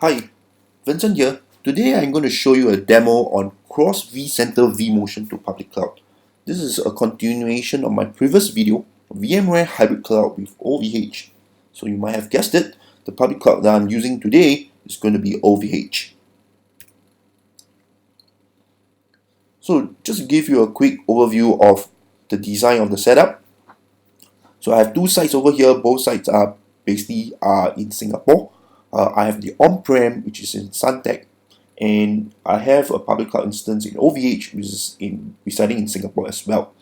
Hi, Vincent here. Today I'm going to show you a demo on Cross-vCenter vMotion to public cloud. This is a continuation of my previous video, VMware Hybrid Cloud with OVH. So you might have guessed it, the public cloud that I'm using today is going to be OVH. So just to give you a quick overview of the design of the setup. So I have two sites over here, both sites are basically in Singapore. I have the on-prem, which is in Suntec, and I have a public cloud instance in OVH, which is residing in Singapore as well.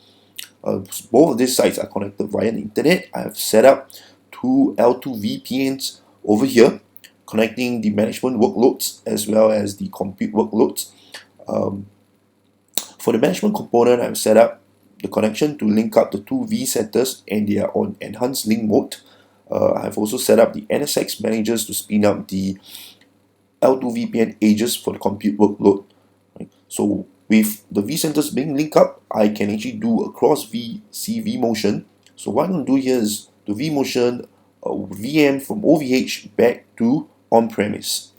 Both of these sites are connected via the internet. I have set up two L2 VPNs over here, connecting the management workloads as well as the compute workloads. For the management component, I've set up the connection to link up the two vCenters, and they are on enhanced link mode. I've also set up the NSX managers to spin up the L2 VPN edges for the compute workload. Right? So with the vCenters being linked up, I can actually do a vMotion. So what I'm going to do here is to vMotion a VM from OVH back to on-premise.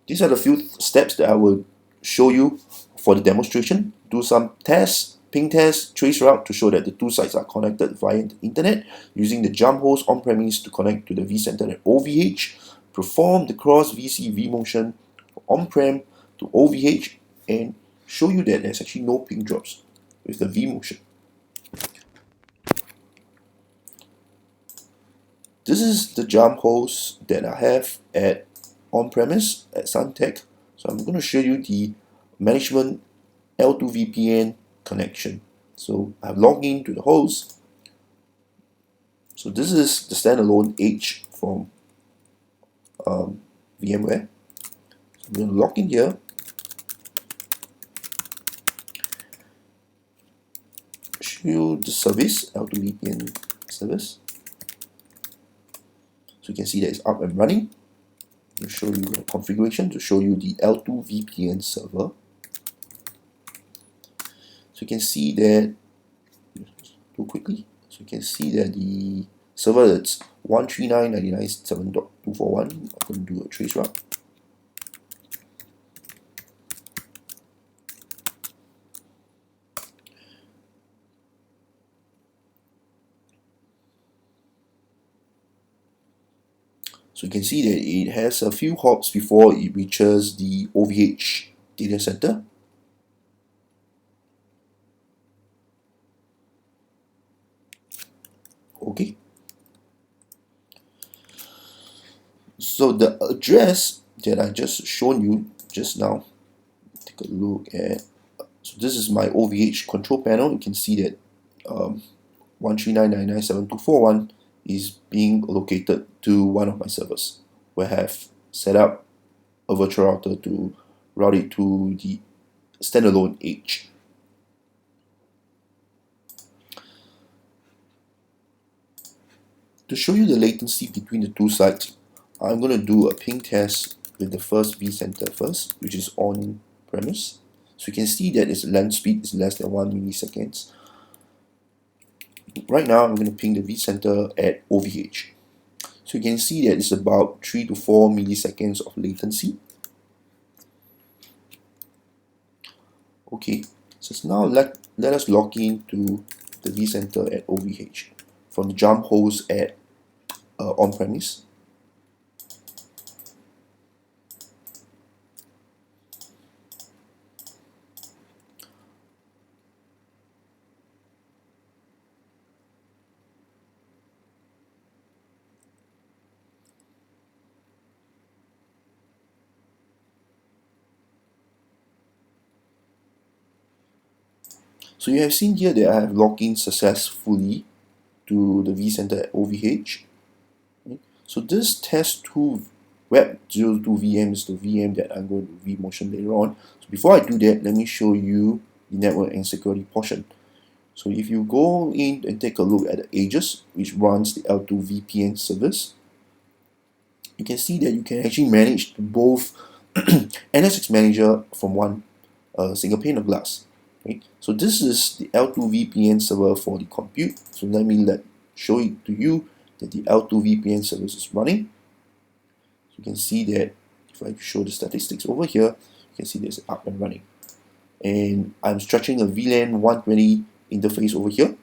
These are the few steps that I will show you for the demonstration. Do some tests, ping test, trace route to show that the two sites are connected via the internet, using the jump host on-premise to connect to the vCenter at OVH, perform the cross-VC vMotion on-prem to OVH, and show you that there's actually no ping drops with the vMotion. This is the jump host that I have at on-premise at Suntec. So I'm going to show you the management L2 VPN connection. So I've logged in to the host. So this is the standalone H from VMware. So I'm going to log in here. Show you the service, L2 VPN service. So you can see that it's up and running. I'll show you the configuration to show you the L2 VPN server. So you can see that, too quickly, so you can see that the server that's 139.99.7.241, I'm going to do a trace route. So you can see that it has a few hops before it reaches the OVH data center. Okay. So the address that I just shown you just now, take a look at. So this is my OVH control panel. You can see that 139.99.7.241 is being located to one of my servers, where I have set up a virtual router to route it to the standalone edge. To show you the latency between the two sites, I'm going to do a ping test with the first vCenter first, which is on premise. So you can see that its length speed is less than 1 milliseconds. Right now I'm going to ping the vCenter at OVH. So you can see that it's about 3 to 4 milliseconds of latency. Okay, so now let us log in to the vCenter at OVH from the jump host at on-premise. So you have seen here that I have logged in successfully to the vCenter at OVH. So this test2 web02 VM is the VM that I'm going to vMotion later on. So before I do that, let me show you the network and security portion. So if you go in and take a look at the edges, which runs the L2 VPN service, you can see that you can actually manage both NSX manager from one single pane of glass. Right? So this is the L2 VPN server for the compute. So let me show it to you that the L2 VPN service is running. You can see that if I show the statistics over here, you can see there's up and running. And I'm stretching a VLAN 120 interface over here.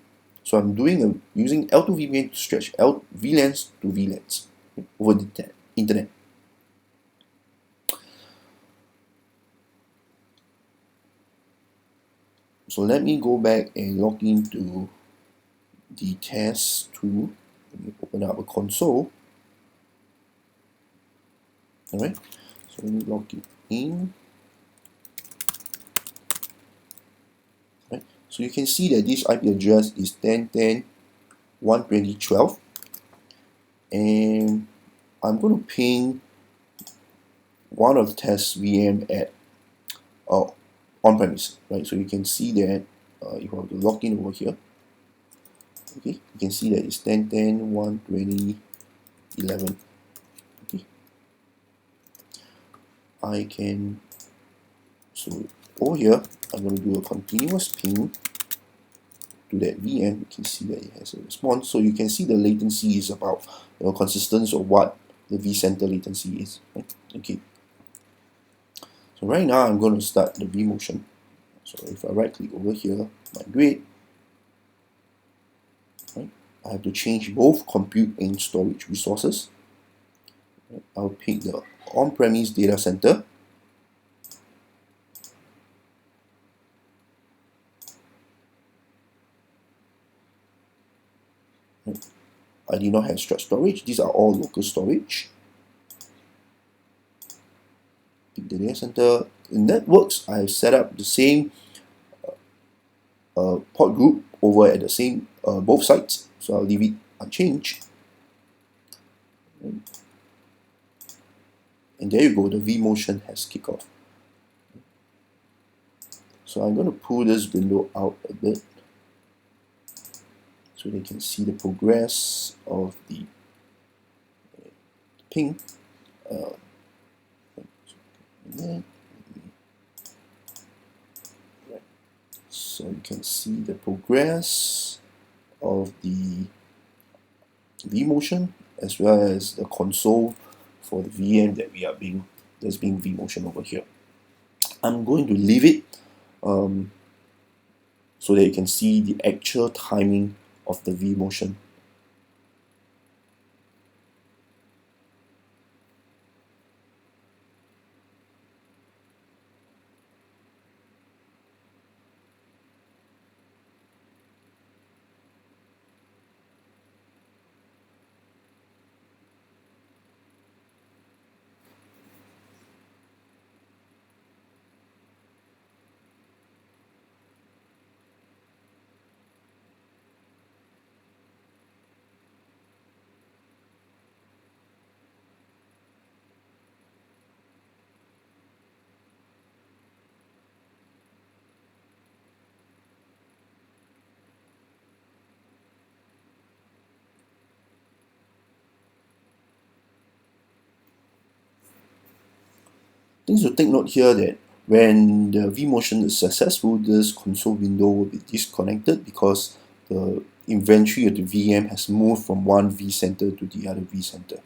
So I'm using L2VPN to stretch VLANs to VLANs over the internet. So let me go back and log into the test tool. Let me open up a console. Alright, so let me log it in. Right. So you can see that this IP address is 10.10.120.12, and I'm going to ping one of the test VM at on-premise, right? So you can see that if I have to log in over here, okay, you can see that it's 10.10.120.11. Okay, I can, so over here I'm going to do a continuous ping to that VM. You can see that it has a response, so you can see the latency is about consistent of what the vCenter latency is, right? Okay, so right now I'm going to start the vMotion. So if I right click over here, migrate, right, I have to change both compute and storage resources. Right, I'll pick the on-premise data center. Right, I do not have stretch storage. These are all local storage. Pick the data center. In networks, I've set up the same port group over at the same both sides, so I'll leave it unchanged. And there you go, the vMotion has kicked off. So I'm going to pull this window out a bit so they can see the progress of the ping. So you can see the progress of the vMotion as well as the console for the VM that that's being vMotion over here. I'm going to leave it so that you can see the actual timing of the vMotion. Things to take note here that when the vMotion is successful, this console window will be disconnected because the inventory of the VM has moved from one vCenter to the other vCenter.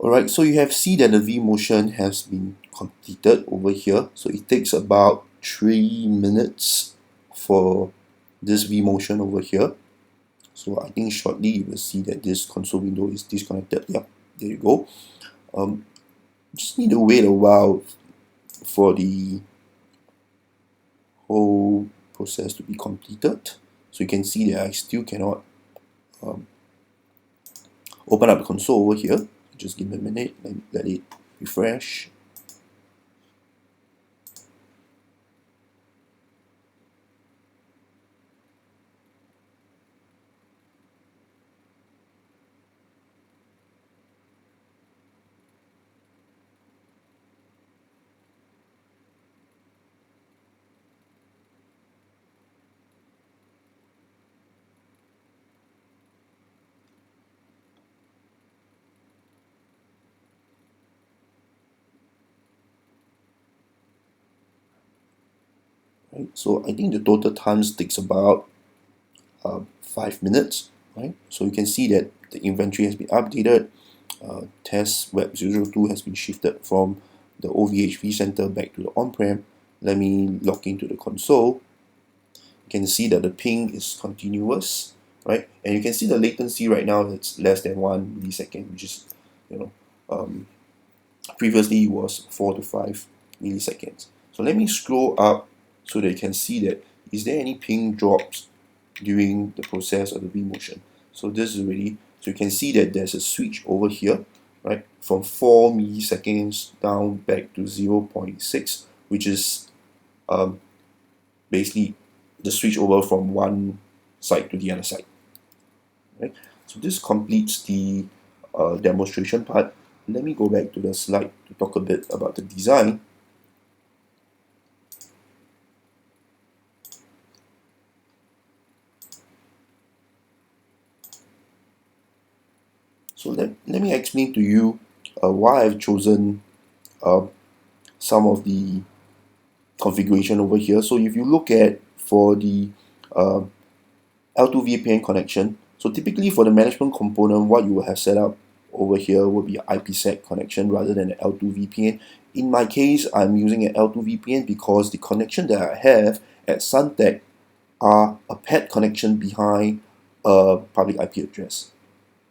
Alright, so you have seen that the vMotion has been completed over here. So it takes about 3 minutes for this vMotion over here. So I think shortly you will see that this console window is disconnected. Yep, there you go. Just need to wait a while for the whole process to be completed. So you can see that I still cannot open up the console over here. Just give it a minute and let it refresh. Right? So I think the total time takes about 5 minutes. Right? So you can see that the inventory has been updated. Test web 002 has been shifted from the OVH vCenter back to the on-prem. Let me log into the console. You can see that the ping is continuous, right? And you can see the latency right now, it's less than 1 millisecond, which is, previously it was 4 to 5 milliseconds. So let me scroll up so that you can see that is there any ping drops during the process of the vMotion. So this is already, so you can see that there's a switch over here, right, from 4 milliseconds down back to 0.6, which is basically the switch over from one side to the other side. Right? So this completes the demonstration part. Let me go back to the slide to talk a bit about the design. So let me explain to you why I've chosen some of the configuration over here. So if you look at for the L2 VPN connection, so typically for the management component, what you will have set up over here will be an IPsec connection rather than an L2 VPN. In my case, I'm using an L2 VPN because the connection that I have at Suntec are a paired connection behind a public IP address.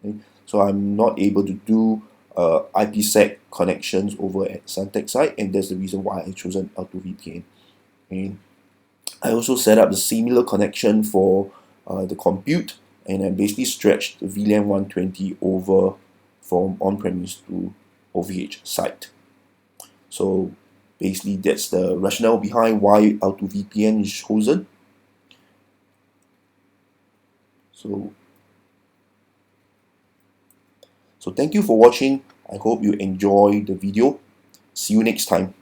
Okay? So I'm not able to do IPsec connections over at Suntec site, and that's the reason why I chosen L2 VPN. Okay? I also set up the similar connection for the compute, and I basically stretched the VLAN 120 over from on-premise to OVH site. So basically that's the rationale behind why L2 VPN is chosen. So thank you for watching. I hope you enjoy the video. See you next time.